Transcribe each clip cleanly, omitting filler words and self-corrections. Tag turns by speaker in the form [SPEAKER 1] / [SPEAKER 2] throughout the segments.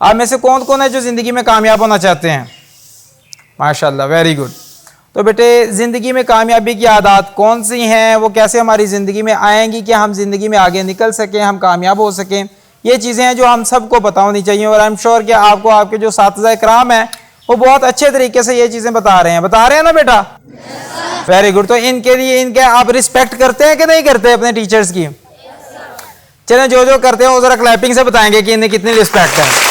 [SPEAKER 1] آپ میں سے کون کون ہے جو زندگی میں کامیاب ہونا چاہتے ہیں؟ ماشاءاللہ، ویری گڈ. تو بیٹے زندگی میں کامیابی کی عادات کون سی ہیں، وہ کیسے ہماری زندگی میں آئیں گی کہ ہم زندگی میں آگے نکل سکیں، ہم کامیاب ہو سکیں، یہ چیزیں ہیں جو ہم سب کو پتہ ہونی چاہیے. اور آئی ایم شیور کہ آپ کو آپ کے جو اساتذہ کرام ہیں وہ بہت اچھے طریقے سے یہ چیزیں بتا رہے ہیں نا بیٹا؟ Very good. تو ان کے لیے ان کے آپ رسپیکٹ کرتے ہیں کہ نہیں کرتے اپنے ٹیچرز کی؟ چلیں جو کرتے ہیں وہ ذرا کلیپنگ سے بتائیں گے کہ انہیں کتنی رسپیکٹ ہے.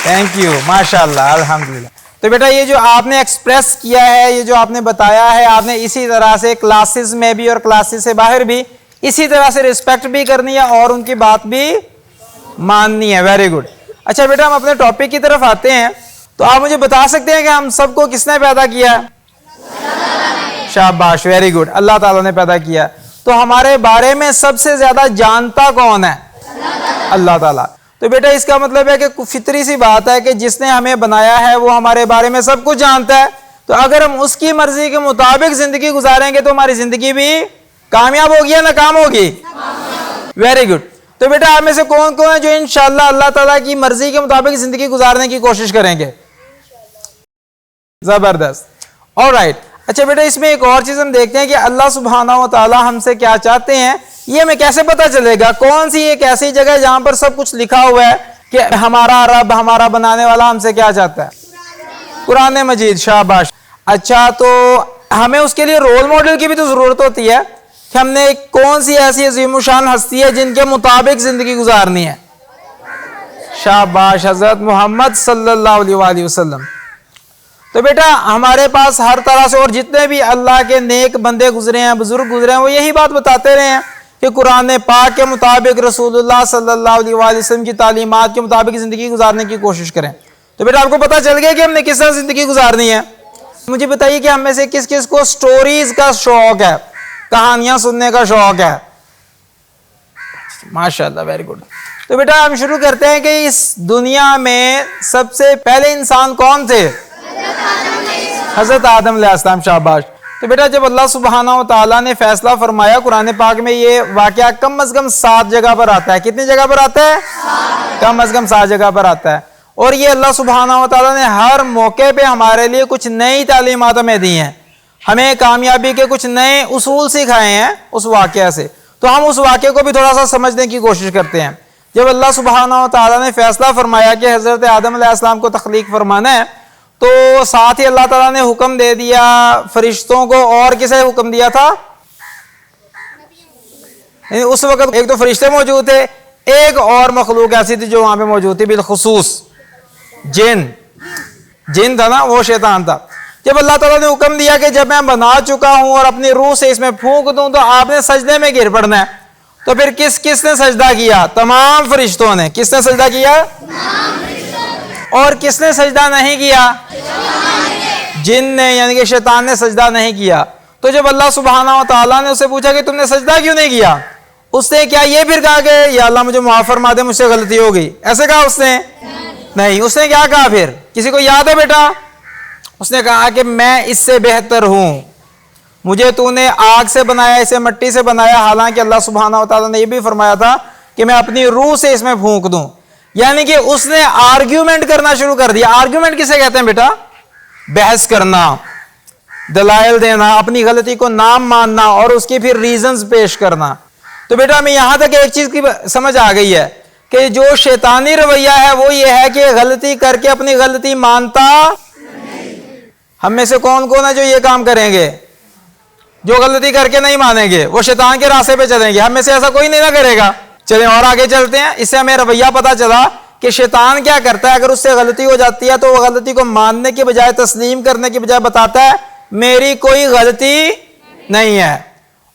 [SPEAKER 1] تھینک یو، ماشاء اللہ، الحمدللہ. تو بیٹا یہ جو آپ نے ایکسپریس کیا ہے، یہ جو آپ نے بتایا ہے، آپ نے اسی طرح سے کلاسز میں بھی اور کلاسز سے باہر بھی اسی طرح سے رسپیکٹ بھی کرنی ہے اور ان کی بات بھی ماننی ہے. Very good. اچھا بیٹا ہم اپنے ٹاپک کی طرف آتے ہیں. تو آپ مجھے بتا سکتے ہیں کہ ہم سب کو کس نے پیدا کیا؟ شاباش، ویری گڈ. اللہ تعالیٰ نے پیدا کیا. تو ہمارے بارے میں سب سے زیادہ جانتا کون ہے؟ اللہ تعالیٰ. تو بیٹا اس کا مطلب ہے کہ فطری سی بات ہے کہ جس نے ہمیں بنایا ہے وہ ہمارے بارے میں سب کچھ جانتا ہے. تو اگر ہم اس کی مرضی کے مطابق زندگی گزاریں گے تو ہماری زندگی بھی کامیاب ہوگی یا ناکام ہوگی؟ Very good. تو بیٹا آپ میں سے کون کون ہے جو انشاءاللہ اللہ تعالیٰ کی مرضی کے مطابق زندگی گزارنے کی کوشش کریں گے؟ زبردست. آلرائٹ. اچھا بیٹا اس میں ایک اور چیز ہم دیکھتے ہیں کہ اللہ سبحانہ و تعالیٰ ہم سے کیا چاہتے ہیں. یہ ہمیں کیسے پتا چلے گا؟ کون سی ایک ایسی جگہ ہے جہاں پر سب کچھ لکھا ہوا ہے کہ ہمارا رب، ہمارا بنانے والا ہم سے کیا چاہتا ہے؟ قرآن مجید. شاباش. اچھا تو ہمیں اس کے لیے رول ماڈل کی بھی تو ضرورت ہوتی ہے کہ ہم نے کون سی ایسی عظیم الشان ہستی ہے جن کے مطابق زندگی گزارنی ہے؟ شاباش، حضرت محمد صلی اللہ علیہ وآلہ وسلم. تو بیٹا ہمارے پاس ہر طرح سے اور جتنے بھی اللہ کے نیک بندے گزرے ہیں، بزرگ گزرے ہیں، وہ یہی بات بتاتے رہے ہیں کہ قرآن پاک کے مطابق رسول اللہ صلی اللہ علیہ وآلہ وسلم کی تعلیمات کے مطابق زندگی گزارنے کی کوشش کریں. تو بیٹا آپ کو پتہ چل گیا کہ ہم نے کس طرح زندگی گزارنی ہے. مجھے بتائیے کہ ہم میں سے کس کس کو سٹوریز کا شوق ہے، کہانیاں سننے کا شوق ہے؟ ماشاءاللہ، ویری گڈ. تو بیٹا ہم شروع کرتے ہیں کہ اس دنیا میں سب سے پہلے انسان کون تھے؟ حضرت آدم علیہ السلام. شاباش. تو بیٹا جب اللہ سبحانہ و تعالیٰ نے فیصلہ فرمایا، قرآن پاک میں یہ واقعہ کم از کم 7 جگہ پر آتا ہے. کتنی جگہ پر آتا ہے؟ کم از کم 7 جگہ پر آتا ہے. اور یہ اللہ سبحانہ و تعالیٰ نے ہر موقع پہ ہمارے لیے کچھ نئی تعلیمات ہمیں دی ہیں، ہمیں کامیابی کے کچھ نئے اصول سکھائے ہیں اس واقعہ سے. تو ہم اس واقعے کو بھی تھوڑا سا سمجھنے کی کوشش کرتے ہیں. جب اللہ سبحانہ و تعالیٰ نے فیصلہ فرمایا کہ حضرت آدم علیہ السلام کو تخلیق فرمانا ہے، تو ساتھ ہی اللہ تعالیٰ نے حکم دے دیا فرشتوں کو. اور کسے حکم دیا تھا؟ اس وقت ایک تو فرشتے موجود تھے، ایک اور مخلوق ایسی تھی جو وہاں پہ موجود تھی، بالخصوص جن تھا نا، وہ شیطان تھا. جب اللہ تعالیٰ نے حکم دیا کہ جب میں بنا چکا ہوں اور اپنی روح سے اس میں پھونک دوں تو آپ نے سجدے میں گر پڑنا ہے. تو پھر کس نے سجدہ کیا؟ تمام فرشتوں نے. کس نے سجدہ کیا؟ اور کس نے سجدہ نہیں کیا؟ جن نے، یعنی کہ شیطان نے سجدہ نہیں کیا. تو جب اللہ سبحانہ و تعالیٰ نے اسے پوچھا کہ تم نے سجدہ کیوں نہیں کیا، اس نے کیا یہ پھر کہا کہ یا اللہ مجھے معاف فرما دے، مجھ سے غلطی ہو گئی؟ ایسے کہا اس نے؟ نہیں. اس نے کیا کہا پھر؟ کسی کو یاد ہے بیٹا؟ اس نے کہا کہ میں اس سے بہتر ہوں، مجھے تو نے آگ سے بنایا، اسے مٹی سے بنایا. حالانکہ اللہ سبحانہ و تعالیٰ نے یہ بھی فرمایا تھا کہ میں اپنی روح سے اس میں پھونک دوں. یعنی کہ اس نے آرگیومنٹ کرنا شروع کر دیا. آرگیومنٹ کسے کہتے ہیں بیٹا؟ بحث کرنا، دلائل دینا، اپنی غلطی کو نام ماننا اور اس کی پھر ریزنز پیش کرنا. تو بیٹا ہمیں یہاں تک ایک چیز کی سمجھ آ گئی ہے کہ جو شیطانی رویہ ہے وہ یہ ہے کہ غلطی کر کے اپنی غلطی مانتا. ہم میں سے کون کون ہے جو یہ کام کریں گے؟ جو غلطی کر کے نہیں مانیں گے وہ شیطان کے راستے پہ چلیں گے. ہم میں سے ایسا کوئی نہیں نہ کرے گا. چلیں اور آگے چلتے ہیں. اس سے ہمیں رویہ پتا چلا کہ شیطان کیا کرتا ہے. اگر اس سے غلطی ہو جاتی ہے تو وہ غلطی کو ماننے کے بجائے، تسلیم کرنے کے بجائے بتاتا ہے میری کوئی غلطی نہیں ہے.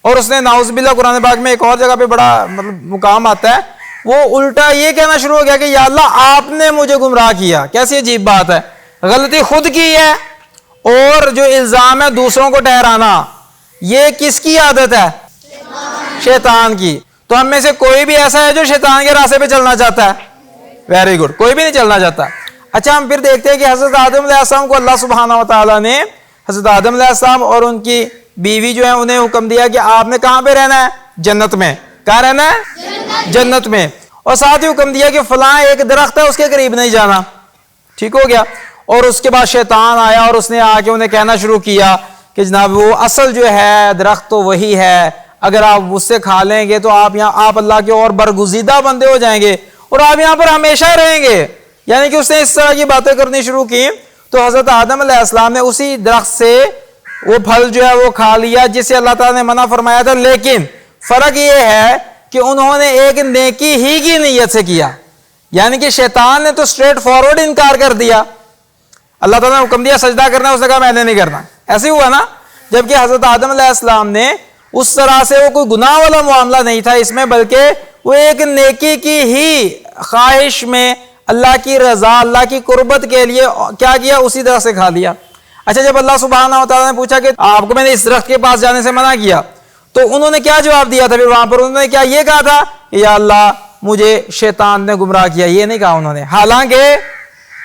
[SPEAKER 1] اور اس نے نعوذ باللہ قرآن پاک میں ایک اور جگہ پہ بڑا مقام آتا ہے، وہ الٹا یہ کہنا شروع ہو گیا کہ یا اللہ آپ نے مجھے گمراہ کیا. کیسی عجیب بات ہے. غلطی خود کی ہے اور جو الزام ہے دوسروں کو ٹھہرانا، یہ کس کی عادت ہے؟ شیطان کی. تو ہم میں سے کوئی بھی ایسا ہے جو شیطان کے راستے پہ چلنا چاہتا ہے؟ Very good. کوئی بھی نہیں چلنا چاہتا. اچھا ہم پھر دیکھتے ہیں کہ حضرت آدم علیہ السلام کو اللہ سبحانہ و تعالیٰ نے، حضرت آدم علیہ السلام اور ان کی بیوی جو ہے انہیں حکم دیا کہ آپ نے کہاں پہ رہنا ہے؟ جنت میں. کہاں رہنا ہے؟ جنت میں. اور ساتھ ہی حکم دیا کہ فلاں ایک درخت ہے اس کے قریب نہیں جانا. ٹھیک ہو گیا. اور اس کے بعد شیطان آیا اور اس نے آ کے انہیں کہنا شروع کیا کہ جناب وہ اصل جو ہے درخت تو وہی ہے, اگر آپ اس سے کھا لیں گے تو آپ اللہ کے اور برگزیدہ بندے ہو جائیں گے اور آپ یہاں پر ہمیشہ رہیں گے. یعنی کہ اس نے اس طرح کی باتیں کرنی شروع کی. تو حضرت آدم علیہ السلام نے اسی درخت سے وہ پھل جو ہے وہ کھا لیا جسے اللہ تعالیٰ نے منع فرمایا تھا, لیکن فرق یہ ہے کہ انہوں نے ایک نیکی ہی کی نیت سے کیا. یعنی کہ شیطان نے تو اسٹریٹ فارورڈ انکار کر دیا. اللہ تعالیٰ نے حکم دیا سجدہ کرنا, اس نے کہا میں نے نہیں کرنا. ایسے ہوا نا. جبکہ حضرت آدم علیہ السلام نے اس طرح سے وہ کوئی گناہ والا معاملہ نہیں تھا اس میں, بلکہ وہ ایک نیکی کی ہی خواہش میں اللہ کی رضا, اللہ کی قربت کے لیے کیا کیا, اسی طرح سے کھا لیا. اچھا, جب اللہ سبحانہ و تعالیٰ نے پوچھا کہ آپ کو میں نے اس درخت کے پاس جانے سے منع کیا, تو انہوں نے کیا جواب دیا تھا؟ پھر وہاں پر انہوں نے کیا یہ کہا تھا کہ یا اللہ مجھے شیطان نے گمراہ کیا. یہ نہیں کہا انہوں نے, حالانکہ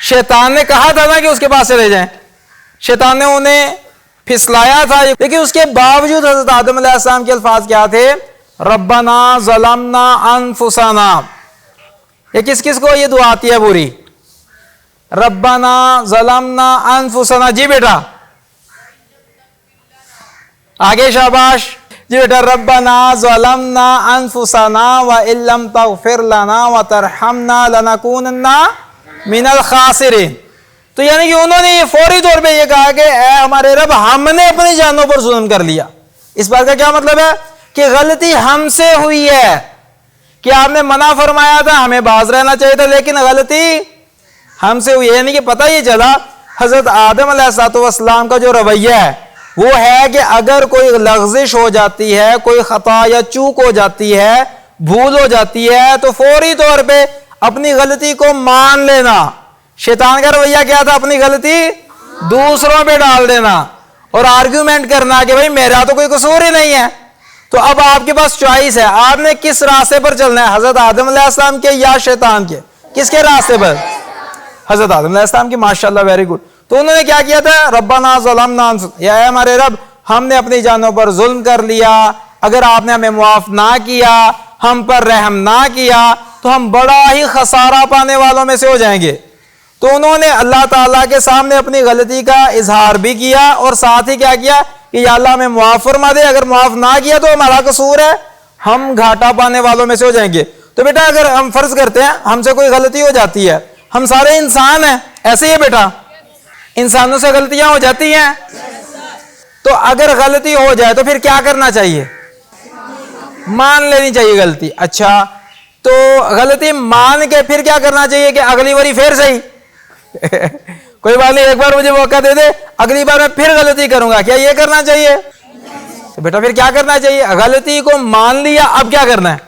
[SPEAKER 1] شیطان نے کہا تھا نا کہ اس کے پاس چلے جائیں. شیطان نے انہیں پھسلایا تھا, لیکن اس کے باوجود حضرت آدم علیہ السلام کے الفاظ کیا تھے؟ ربنا ظلمنا انفسنا. یہ کس کس کو یہ دعا آتی ہے پوری؟ ربنا ظلمنا انفسنا. جی بیٹا آگے شاباش. جی بیٹا ربنا ظلمنا انفسنا وان لم تغفر لنا وترحمنا لنکونن من الخاسرین. تو یعنی کہ انہوں نے یہ فوری طور پہ یہ کہا کہ اے ہمارے رب ہم نے اپنی جانوں پر ظلم کر لیا. اس بات کا کیا مطلب ہے؟ کہ غلطی ہم سے ہوئی ہے, کہ آپ نے منع فرمایا تھا, ہمیں باز رہنا چاہیے تھا, لیکن غلطی ہم سے ہوئی ہے. یعنی کہ پتہ یہ چلا حضرت آدم علیہ السلام کا جو رویہ ہے وہ ہے کہ اگر کوئی لغزش ہو جاتی ہے, کوئی خطا یا چوک ہو جاتی ہے, بھول ہو جاتی ہے, تو فوری طور پہ اپنی غلطی کو مان لینا. شیطان کا رویہ کیا تھا؟ اپنی غلطی دوسروں پہ ڈال دینا اور آرگیومنٹ کرنا کہ بھائی میرا تو کوئی قصور ہی نہیں ہے. تو اب آپ کے پاس چوائس ہے, آپ نے کس راستے پر چلنا ہے, حضرت آدم علیہ السلام کے یا شیطان کے؟ کس کے راستے پر؟ حضرت آدم علیہ السلام کی. ماشاءاللہ, ویری گڈ. تو انہوں نے کیا کیا تھا؟ ربنا ظلمنا انفسنا, یا اے ہمارے رب ہم نے اپنی جانوں پر ظلم کر لیا, اگر آپ نے ہمیں معاف نہ کیا, ہم پر رحم نہ کیا, تو ہم بڑا ہی خسارہ پانے والوں میں سے ہو جائیں گے. تو انہوں نے اللہ تعالیٰ کے سامنے اپنی غلطی کا اظہار بھی کیا اور ساتھ ہی کیا کیا کہ یا اللہ ہمیں معاف فرما دے, اگر معاف نہ کیا تو ہمارا قصور ہے, ہم گھاٹا پانے والوں میں سے ہو جائیں گے. تو بیٹا اگر ہم فرض کرتے ہیں ہم سے کوئی غلطی ہو جاتی ہے, ہم سارے انسان ہیں, ایسے ہی ہے بیٹا, انسانوں سے غلطیاں ہو جاتی ہیں. تو اگر غلطی ہو جائے تو پھر کیا کرنا چاہیے؟ مان لینی چاہیے غلطی. اچھا, تو غلطی مان کے پھر کیا کرنا چاہیے کہ اگلی باری پھر صحیح کوئی بات نہیں, ایک بار مجھے موقع دے دے, اگلی بار میں پھر غلطی کروں گا, کیا یہ کرنا چاہیے؟ تو بیٹا پھر کیا کرنا چاہیے؟ غلطی کو مان لیا, اب کیا کرنا ہے؟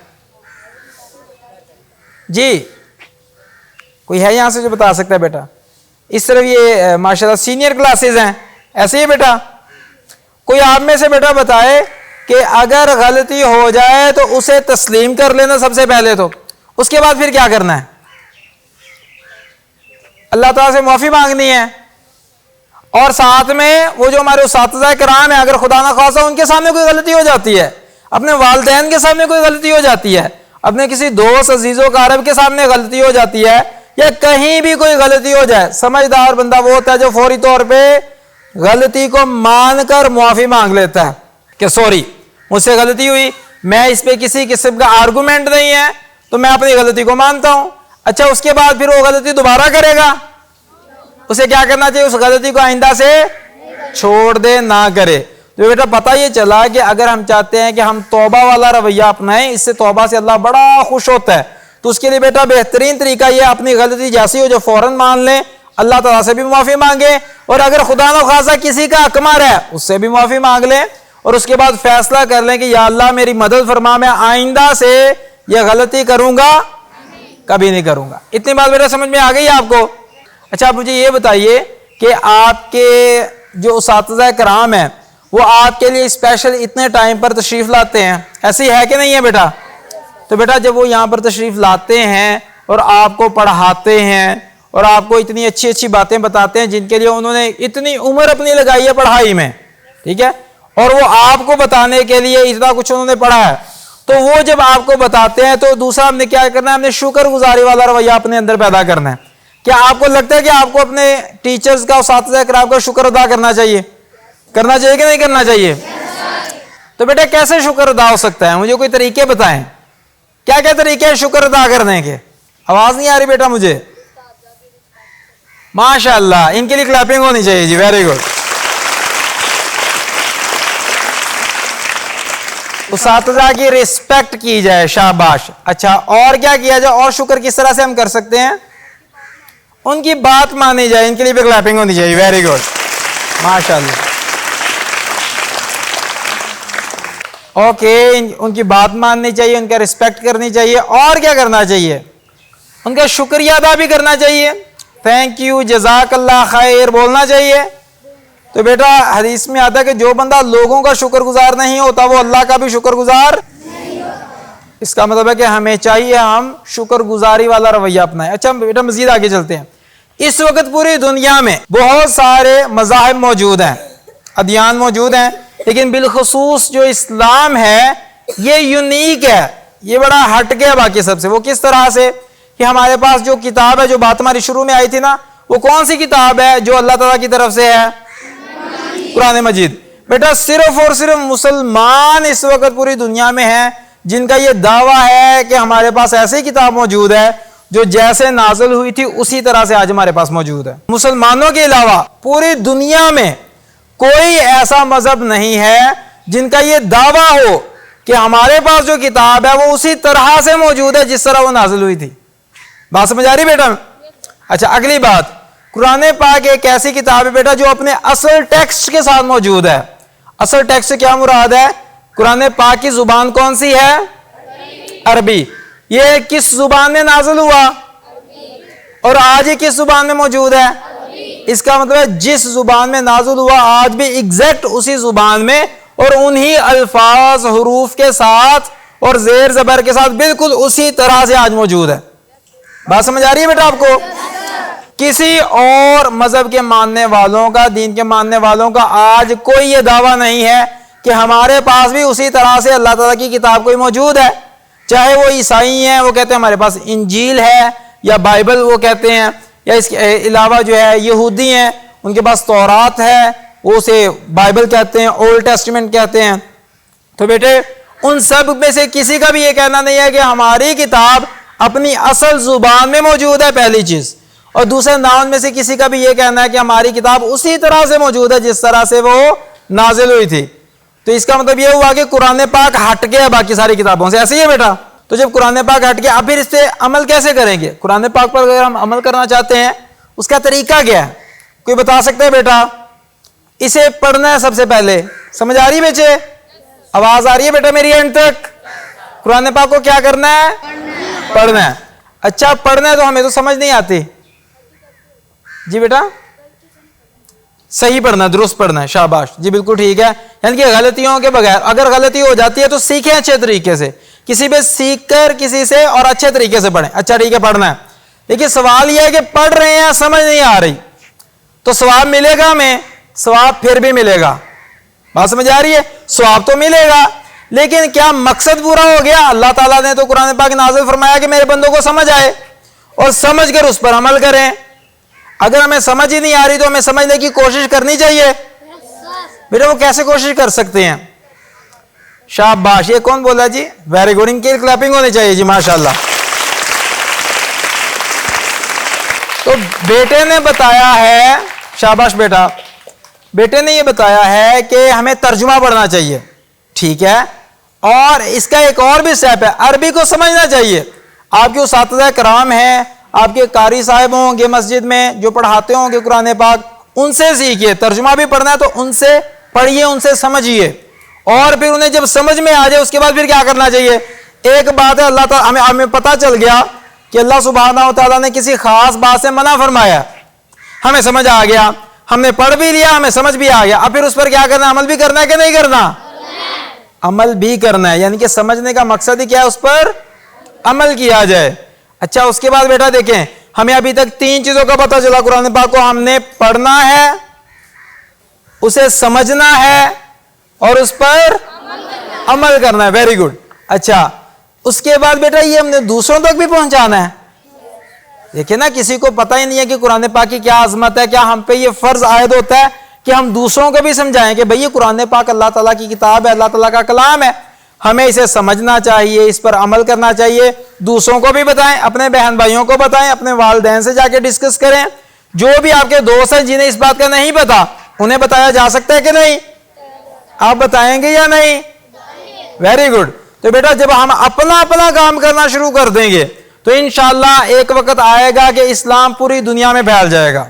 [SPEAKER 1] جی کوئی ہے یہاں سے جو بتا سکتا ہے بیٹا؟ اس طرف یہ ماشاءاللہ سینئر کلاسز ہیں, ایسے ہی بیٹا کوئی آپ میں سے بیٹا بتائے کہ اگر غلطی ہو جائے تو اسے تسلیم کر لینا سب سے پہلے, تو اس کے بعد پھر کیا کرنا ہے؟ اللہ تعالیٰ سے معافی مانگنی ہے, اور ساتھ میں وہ جو ہمارے اساتذہ کرام ہیں, اگر خدا نخواستہ ان کے سامنے کوئی غلطی ہو جاتی ہے, اپنے والدین کے سامنے کوئی غلطی ہو جاتی ہے, اپنے کسی دوست عزیز و اقارب کے سامنے غلطی ہو جاتی ہے, یا کہیں بھی کوئی غلطی ہو جائے, سمجھدار بندہ وہ ہوتا ہے جو فوری طور پہ غلطی کو مان کر معافی مانگ لیتا ہے کہ سوری مجھ سے غلطی ہوئی, میں اس پہ کسی قسم کا آرگومنٹ نہیں ہے, تو میں اپنی غلطی کو مانتا ہوں. اچھا, اس کے بعد پھر وہ غلطی دوبارہ کرے گا, اسے کیا کرنا چاہیے؟ اس غلطی کو آئندہ سے چھوڑ دے, نہ کرے. تو بیٹا پتہ یہ چلا کہ اگر ہم چاہتے ہیں کہ ہم توبہ والا رویہ اپنائیں, اس سے توبہ سے اللہ بڑا خوش ہوتا ہے, تو اس کے لیے بیٹا بہترین طریقہ یہ اپنی غلطی جیسی ہو جو فوراً مان لیں, اللہ تعالیٰ سے بھی معافی مانگیں, اور اگر خدا نخواستہ کسی کا حق مار ہے اس سے بھی معافی مانگ لیں, اور اس کے بعد فیصلہ کر لیں کہ یا اللہ میری مدد فرما, میں آئندہ سے یہ غلطی کروں گا, کبھی نہیں کروں گا. اتنی بات بیٹا سمجھ میں آ گئی آپ کو؟ اچھا, آپ مجھے یہ بتائیے کہ آپ کے جو اساتذہ کرام ہیں وہ آپ کے لیے اسپیشل اتنے ٹائم پر تشریف لاتے ہیں, ایسی ہے کہ نہیں ہے بیٹا؟ تو بیٹا جب وہ یہاں پر تشریف لاتے ہیں اور آپ کو پڑھاتے ہیں اور آپ کو اتنی اچھی اچھی باتیں بتاتے ہیں جن کے لیے انہوں نے اتنی عمر اپنی لگائی ہے پڑھائی میں, ٹھیک ہے, اور وہ آپ کو بتانے کے لیے اتنا کچھ انہوں نے پڑھا ہے، تو وہ جب آپ کو بتاتے ہیں تو دوسرا ہم نے کیا کرنا ہے، ہم نے شکر گزاری والا رویہ اپنے اندر پیدا کرنا ہے. کیا آپ کو لگتا ہے کہ آپ کو اپنے ٹیچرز کا، اساتذہ کرام کا شکر ادا کرنا چاہیے کہ نہیں کرنا چاہیے؟ تو بیٹا کیسے شکر ادا ہو سکتا ہے؟ مجھے کوئی طریقے بتائیں، کیا کیا طریقے ہیں شکر ادا کرنے کے؟ آواز نہیں آ رہی بیٹا مجھے؟ ماشاء اللہ، ان کے لیے کلیپنگ ہونی چاہیے جی، ویری گڈ. اساتذہ کی رسپیکٹ کی جائے، شاباش. اچھا، اور کیا کیا جائے؟ اور شکر کس طرح سے ہم کر سکتے ہیں؟ ان کی بات مانی جائے، ان کے لیے بھی کلیپنگ ہونی چاہیے، ویری گڈ، ماشاء اللہ. اوکے، ان کی بات ماننی چاہیے، ان کا رسپیکٹ کرنی چاہیے. اور کیا کرنا چاہیے؟ ان کا شکریہ ادا بھی کرنا چاہیے. تھینک یو، جزاک اللہ خیر بولنا چاہیے. تو بیٹا حدیث میں آتا ہے کہ جو بندہ لوگوں کا شکر گزار نہیں ہوتا وہ اللہ کا بھی شکر گزار نہیں ہوتا. اس کا مطلب ہے کہ ہمیں چاہیے ہم شکر گزاری والا رویہ اپنائیں. اچھا بیٹا مزید آگے چلتے ہیں. اس وقت پوری دنیا میں بہت سارے مذاہب موجود ہیں، ادیان موجود ہیں، لیکن بالخصوص جو اسلام ہے یہ یونیک ہے، یہ بڑا ہٹ گیا باقی سب سے. وہ کس طرح سے کہ ہمارے پاس جو کتاب ہے، جو بات ہماری شروع میں آئی تھی نا، وہ کون سی کتاب ہے جو اللہ تعالیٰ کی طرف سے ہے؟ قرآن مجید. بیٹا صرف اور صرف مسلمان اس وقت پوری دنیا میں ہیں جن کا یہ دعویٰ ہے کہ ہمارے پاس ایسی کتاب موجود ہے جو جیسے نازل ہوئی تھی اسی طرح سے آج ہمارے پاس موجود ہے. مسلمانوں کے علاوہ پوری دنیا میں کوئی ایسا مذہب نہیں ہے جن کا یہ دعویٰ ہو کہ ہمارے پاس جو کتاب ہے وہ اسی طرح سے موجود ہے جس طرح وہ نازل ہوئی تھی. بات سمجھ آ رہی بیٹا؟ اچھا، اگلی بات، قرآن پاک ایک ایسی کتاب ہے بیٹا جو اپنے اصل ٹیکسٹ کے ساتھ موجود ہے. اصل ٹیکسٹ سے کیا مراد ہے؟ قرآن پاک کی زبان کون سی ہے؟ عربی. یہ کس زبان میں نازل ہوا؟ اور آج یہ کس زبان میں موجود ہے؟ اس کا مطلب ہے جس زبان میں نازل ہوا آج بھی ایگزیکٹ اسی زبان میں اور انہی الفاظ حروف کے ساتھ اور زیر زبر کے ساتھ بالکل اسی طرح سے آج موجود ہے. بات سمجھ آ رہی ہے بیٹا آپ کو؟ کسی اور مذہب کے ماننے والوں کا، دین کے ماننے والوں کا آج کوئی یہ دعویٰ نہیں ہے کہ ہمارے پاس بھی اسی طرح سے اللہ تعالیٰ کی کتاب کوئی موجود ہے. چاہے وہ عیسائی ہیں، وہ کہتے ہیں ہمارے پاس انجیل ہے یا بائبل وہ کہتے ہیں، یا اس کے علاوہ جو ہے یہودی ہیں ان کے پاس تورات ہے، وہ اسے بائبل کہتے ہیں، اولڈ ٹیسٹمنٹ کہتے ہیں. تو بیٹے ان سب میں سے کسی کا بھی یہ کہنا نہیں ہے کہ ہماری کتاب اپنی اصل زبان میں موجود ہے، پہلی چیز. اور دوسرے نہ ان میں سے کسی کا بھی یہ کہنا ہے کہ ہماری کتاب اسی طرح سے موجود ہے جس طرح سے وہ نازل ہوئی تھی. تو اس کا مطلب یہ ہوا کہ قرآن پاک ہٹ گیا باقی ساری کتابوں سے. ایسے ہی ہے بیٹا؟ تو جب قرآن پاک ہٹ گیا اب پھر اس پہ عمل کیسے کریں گے؟ قرآن پاک پر اگر ہم عمل کرنا چاہتے ہیں اس کا طریقہ کیا ہے؟ کوئی بتا سکتا ہے بیٹا؟ اسے پڑھنا ہے سب سے پہلے. سمجھ آ رہی ہے بچے؟ آواز آ رہی ہے بیٹا میری اینڈ تک؟ قرآن پاک کو کیا کرنا ہے؟ پڑھنا ہے. اچھا پڑھنا ہے تو ہمیں تو سمجھ نہیں آتی جی بیٹا. صحیح پڑھنا ہے، درست پڑھنا ہے، شاباش جی، بالکل ٹھیک ہے. یعنی کہ غلطیوں کے بغیر، اگر غلطی ہو جاتی ہے تو سیکھیں اچھے طریقے سے، کسی پہ سیکھ کر کسی سے اور اچھے طریقے سے پڑھیں. اچھا ٹھیک ہے پڑھنا ہے. لیکن سوال یہ ہے کہ پڑھ رہے ہیں سمجھ نہیں آ رہی تو ثواب ملے گا ہمیں؟ ثواب پھر بھی ملے گا. بات سمجھ آ رہی ہے؟ ثواب تو ملے گا لیکن کیا مقصد پورا ہو گیا؟ اللہ تعالیٰ نے تو قرآن پاک نازل فرمایا کہ میرے بندوں کو سمجھ آئے اور سمجھ کر اس پر عمل کریں. اگر ہمیں سمجھ ہی نہیں آ رہی تو ہمیں سمجھنے کی کوشش کرنی چاہیے. بیٹا وہ کیسے کوشش کر سکتے ہیں؟ شاباش. یہ کون بولا جی؟ Very good. ان کی کلیپنگ ہونی چاہیے جی، ماشاءاللہ. تو بیٹے نے بتایا ہے، شاباش بیٹا، بیٹے نے یہ بتایا ہے کہ ہمیں ترجمہ پڑھنا چاہیے. ٹھیک ہے. اور اس کا ایک اور بھی سٹیپ ہے، عربی کو سمجھنا چاہیے. آپ کے اساتذہ کرام ہیں، آپ کے قاری صاحب ہوں گے مسجد میں جو پڑھاتے ہوں گے قرآن پاک، ان سے سیکھیے. ترجمہ بھی پڑھنا ہے تو ان سے پڑھیے، ان سے سمجھیے. اور پھر انہیں جب سمجھ میں آ جائے اس کے بعد پھر کیا کرنا چاہیے؟ ایک بات ہے، اللہ تعالیٰ ہمیں پتہ چل گیا کہ اللہ سبحانہ و تعالیٰ نے کسی خاص بات سے منع فرمایا، ہمیں سمجھ آ گیا، ہم نے پڑھ بھی لیا، ہمیں سمجھ بھی آ گیا. اب پھر اس پر کیا کرنا ہے؟ عمل بھی کرنا ہے کہ نہیں کرنا؟ عمل بھی کرنا ہے. یعنی کہ سمجھنے کا مقصد ہی کیا ہے؟ اس پر عمل کیا جائے. اچھا اس کے بعد بیٹا دیکھیں، ہمیں ابھی تک 3 چیزوں کا پتہ چلا قرآن پاک کو. ہم نے پڑھنا ہے، اسے سمجھنا ہے اور اس پر عمل کرنا ہے. Very good. اچھا اس کے بعد بیٹا یہ ہم نے دوسروں تک بھی پہنچانا ہے. دیکھیں نا کسی کو پتہ ہی نہیں ہے کہ قرآن پاک کی کیا عظمت ہے. کیا ہم پہ یہ فرض عائد ہوتا ہے کہ ہم دوسروں کو بھی سمجھائیں کہ بھئی یہ قرآن پاک اللہ تعالیٰ کی کتاب ہے, اللہ تعالیٰ کا کلام ہے, ہمیں اسے سمجھنا چاہیے, اس پر عمل کرنا چاہیے. دوسروں کو بھی بتائیں, اپنے بہن بھائیوں کو بتائیں, اپنے والدین سے جا کے ڈسکس کریں. جو بھی آپ کے دوست ہیں جنہیں اس بات کا نہیں پتا انہیں بتایا جا سکتا ہے کہ نہیں؟ آپ بتائیں گے یا نہیں؟ Very good. تو بیٹا جب ہم اپنا کام کرنا شروع کر دیں گے تو انشاءاللہ ایک وقت آئے گا کہ اسلام پوری دنیا میں پھیل جائے گا.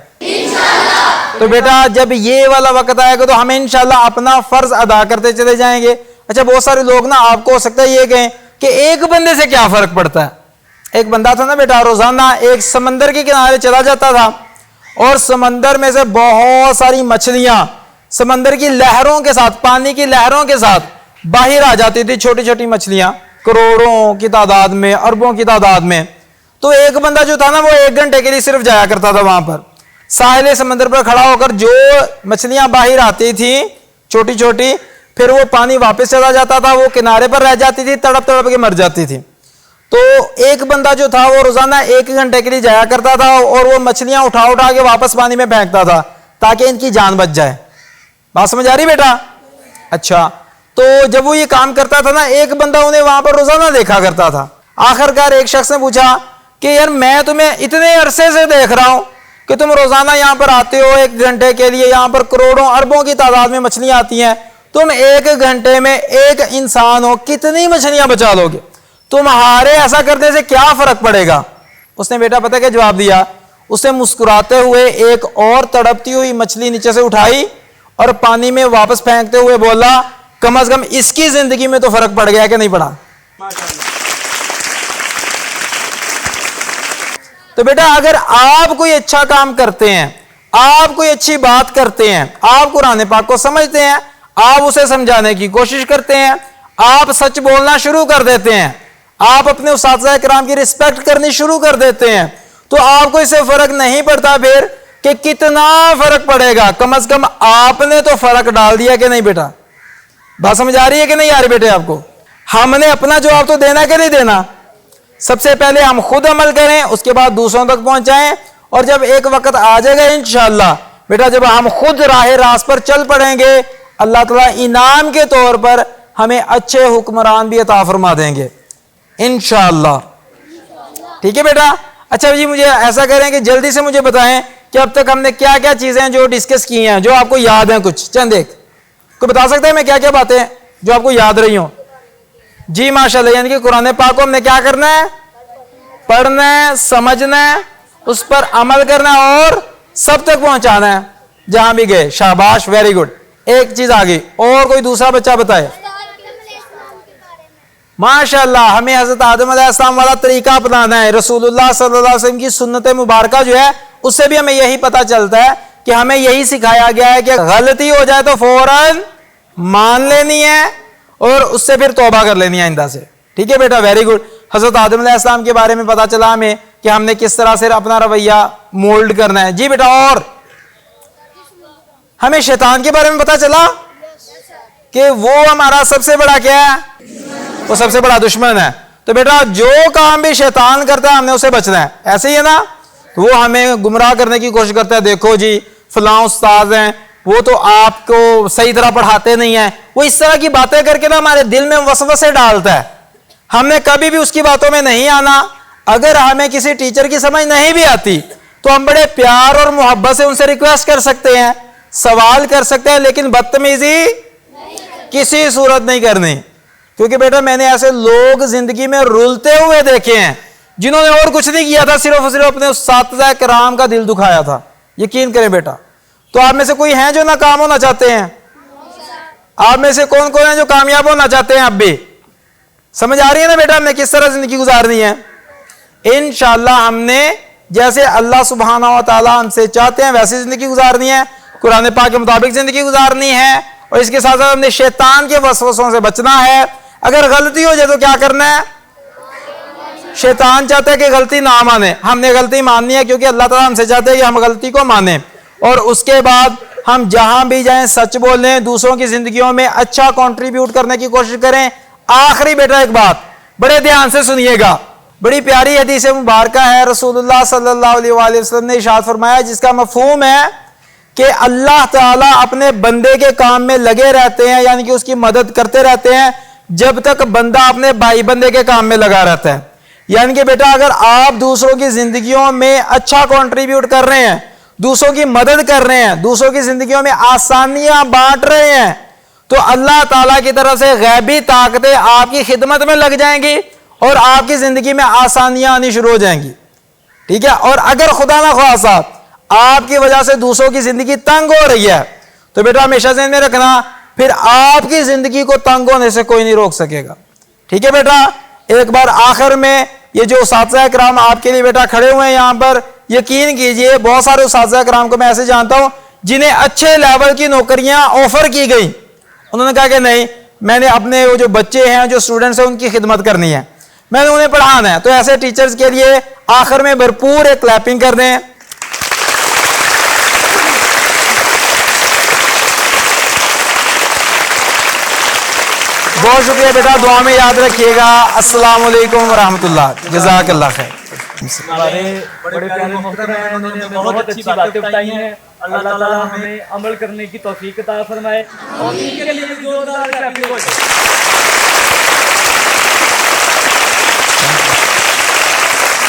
[SPEAKER 1] تو بیٹا جب یہ والا وقت آئے گا تو ہم انشاءاللہ اپنا فرض ادا کرتے چلے جائیں گے. اچھا بہت سارے لوگ نا آپ کو ہو سکتا ہے یہ کہیں کہ ایک بندے سے کیا فرق پڑتا ہے. ایک بندہ تھا نا بیٹا, روزانہ ایک سمندر کے کنارے چلا جاتا تھا اور سمندر میں سے بہت ساری مچھلیاں سمندر کی لہروں کے ساتھ, پانی کی لہروں کے ساتھ باہر آ جاتی تھی. چھوٹی چھوٹی مچھلیاں کروڑوں کی تعداد میں, اربوں کی تعداد میں. تو ایک بندہ جو تھا نا وہ 1 گھنٹے کے لیے صرف جایا کرتا تھا وہاں پر ساحل سمندر پر کھڑا ہو کر. جو مچھلیاں باہر آتی تھیں چھوٹی چھوٹی, پھر وہ پانی واپس چلا جاتا تھا, وہ کنارے پر رہ جاتی تھی, تڑپ تڑپ کے مر جاتی تھی. تو ایک بندہ جو تھا وہ روزانہ 1 گھنٹے کے لیے جایا کرتا تھا اور وہ مچھلیاں اٹھا کے واپس پانی میں پھینکتا تھا تاکہ ان کی جان بچ جائے. بات سمجھ آ رہی بیٹا؟ اچھا تو جب وہ یہ کام کرتا تھا نا, ایک بندہ انہیں وہاں پر روزانہ دیکھا کرتا تھا. آخرکار ایک شخص نے پوچھا کہ یار میں تمہیں اتنے عرصے سے دیکھ رہا ہوں کہ تم روزانہ یہاں پر آتے ہو 1 گھنٹے کے لیے, یہاں پر کروڑوں اربوں کی تعداد میں مچھلیاں آتی ہیں, تم 1 گھنٹے میں ایک انسان ہو, کتنی مچھلیاں بچا لو گے؟ تمہارے ایسا کرنے سے کیا فرق پڑے گا؟ اس نے بیٹا پتہ کیا جواب دیا؟ اسے مسکراتے ہوئے ایک اور تڑپتی ہوئی مچھلی نیچے سے اٹھائی اور پانی میں واپس پھینکتے ہوئے بولا کم از کم اس کی زندگی میں تو فرق پڑ گیا کہ نہیں پڑا؟ تو بیٹا اگر آپ کوئی اچھا کام کرتے ہیں, آپ کوئی اچھی بات کرتے ہیں, آپ قرآن پاک کو سمجھتے ہیں, آپ اسے سمجھانے کی کوشش کرتے ہیں, آپ سچ بولنا شروع کر دیتے ہیں, آپ اپنے اساتذہ کرام کی رسپیکٹ کرنی شروع کر دیتے ہیں, تو آپ کو اس سے فرق نہیں پڑتا پھر کہ کتنا فرق پڑے گا. کم از کم آپ نے تو فرق ڈال دیا کہ نہیں بیٹا؟ بات سمجھ آ رہی ہے کہ نہیں آ رہی بیٹے آپ کو؟ ہم نے اپنا جواب تو دینا کہ نہیں دینا؟ سب سے پہلے ہم خود عمل کریں, اس کے بعد دوسروں تک پہنچائیں, اور جب ایک وقت آ جائے گا انشاءاللہ بیٹا جب ہم خود راہ راست پر چل پڑیں گے, اللہ تعالیٰ انعام کے طور پر ہمیں اچھے حکمران بھی عطا فرما دیں گے انشاءاللہ. ٹھیک ہے بیٹا؟ اچھا جی مجھے ایسا کریں کہ جلدی سے مجھے بتائیں کہ اب تک ہم نے کیا کیا چیزیں جو ڈسکس کی ہیں, جو آپ کو یاد ہیں, کچھ چند ایک کوئی بتا سکتے ہیں میں کیا کیا باتیں جو آپ کو یاد رہی ہوں؟ جی ماشاءاللہ. یعنی کہ قرآن پاک کو ہم نے کیا کرنا ہے؟ پڑھنا ہے, سمجھنا ہے, اس پر عمل کرنا ہے اور سب تک پہنچانا ہے جہاں بھی گئے. شاباش, ویری گڈ. ایک چیز آگئی, اور کوئی دوسرا بچہ بتائے. ماشاءاللہ ہمیں حضرت آدم علیہ السلام والا طریقہ اپنانا ہے. رسول اللہ صلی اللہ علیہ وسلم کی سنت مبارکہ جو ہے اس سے بھی ہمیں یہی پتا چلتا ہے کہ ہمیں یہی سکھایا گیا ہے کہ غلطی ہو جائے تو فوراً مان لینی ہے اور اس سے پھر توبہ کر لینی ہے آئندہ سے. ٹھیک ہے بیٹا, ویری گڈ. حضرت آدم علیہ السلام کے بارے میں پتا چلا ہمیں کہ ہم نے کس طرح سے اپنا رویہ مولڈ کرنا ہے. جی بیٹا, اور ہمیں شیطان کے بارے میں پتا چلا کہ وہ ہمارا سب سے بڑا کیا ہے؟ وہ سب سے بڑا دشمن ہے. تو بیٹا جو کام بھی شیطان کرتا ہے ہم نے اسے بچنا ہے. ایسے ہی ہے نا؟ وہ ہمیں گمراہ کرنے کی کوشش کرتا ہے, دیکھو جی فلاں استاد ہیں وہ تو آپ کو صحیح طرح پڑھاتے نہیں ہیں, وہ اس طرح کی باتیں کر کے نا ہمارے دل میں وسوسے ڈالتا ہے. ہم نے کبھی بھی اس کی باتوں میں نہیں آنا. اگر ہمیں کسی ٹیچر کی سمجھ نہیں بھی آتی تو ہم بڑے پیار اور محبت سے ان سے ریکویسٹ کر سکتے ہیں, سوال کر سکتے ہیں, لیکن بدتمیزی کسی صورت نہیں کرنی. کیونکہ بیٹا میں نے ایسے لوگ زندگی میں رولتے ہوئے دیکھے ہیں جنہوں نے اور کچھ نہیں کیا تھا, صرف اور صرف اپنے اساتذہ کرام کا دل دکھایا تھا. یقین کریں بیٹا. تو آپ میں سے کوئی ہیں جو ناکام ہونا چاہتے ہیں؟ آپ میں سے کون کون ہیں جو کامیاب ہونا چاہتے ہیں؟ اب بھی سمجھ آ رہی ہے نا بیٹا ہم نے کس طرح زندگی گزارنی ہے؟ انشاءاللہ ہم نے جیسے اللہ سبحانہ و تعالیٰ ہم سے چاہتے ہیں ویسی زندگی گزارنی ہے, قرآن پاک کے مطابق زندگی گزارنی ہے, اور اس کے ساتھ ساتھ ہم نے شیطان کے وسوسوں سے بچنا ہے. اگر غلطی ہو جائے تو کیا کرنا ہے؟ شیطان چاہتا ہے کہ غلطی نہ مانے, ہم نے غلطی ماننی ہے کیونکہ اللہ تعالیٰ ہم سے چاہتے ہیں کہ ہم غلطی کو مانیں, اور اس کے بعد ہم جہاں بھی جائیں سچ بولیں, دوسروں کی زندگیوں میں اچھا کنٹریبیوٹ کرنے کی کوشش کریں. آخری بیٹا ایک بات بڑے دھیان سے سنیے گا, بڑی پیاری حدیث مبارکہ ہے, رسول اللہ صلی اللہ علیہ وآلہ وسلم نے ارشاد فرمایا جس کا مفہوم ہے کہ اللہ تعالیٰ اپنے بندے کے کام میں لگے رہتے ہیں, یعنی کہ اس کی مدد کرتے رہتے ہیں جب تک بندہ اپنے بھائی بندے کے کام میں لگا رہتا ہے. یعنی کہ بیٹا اگر آپ دوسروں کی زندگیوں میں اچھا کنٹریبیوٹ کر رہے ہیں, دوسروں کی مدد کر رہے ہیں, دوسروں کی زندگیوں میں آسانیاں بانٹ رہے ہیں, تو اللہ تعالیٰ کی طرف سے غیبی طاقتیں آپ کی خدمت میں لگ جائیں گی اور آپ کی زندگی میں آسانیاں آنی شروع ہو جائیں گی. ٹھیک ہے, اور اگر خدا نہ خواستہ آپ کی وجہ سے دوسروں کی زندگی تنگ ہو رہی ہے تو بیٹا ہمیشہ ذہن میں رکھنا پھر آپ کی زندگی کو تنگ ہونے سے کوئی نہیں روک سکے گا. ٹھیک ہے بیٹا, ایک بار آخر میں یہ جو اساتذہ کرام آپ کے لیے بیٹا کھڑے ہوئے ہیں یہاں پر, یقین کیجئے بہت سارے اساتذہ کرام کو میں ایسے جانتا ہوں جنہیں اچھے لیول کی نوکریاں آفر کی گئی, انہوں نے کہا کہ نہیں میں نے اپنے وہ جو بچے ہیں جو اسٹوڈنٹس ہیں ان کی خدمت کرنی ہے, میں نے انہیں پڑھانا ہے. تو ایسے ٹیچرز کے لیے آخر میں بھرپور ایک کلیپنگ کر دیں. بہت شکریہ بیٹا, دعا میں یاد رکھیے گا. السلام علیکم ورحمۃ اللہ, جزاک اللہ خیر.
[SPEAKER 2] ہمارے بڑے پیارے محترم ہیں, انہوں نے بہت اچھی باتیں بتائی ہیں. اللہ تعالیٰ ہمیں عمل کرنے کی توفیق عطا فرمائے اور ان کے لیے زوردار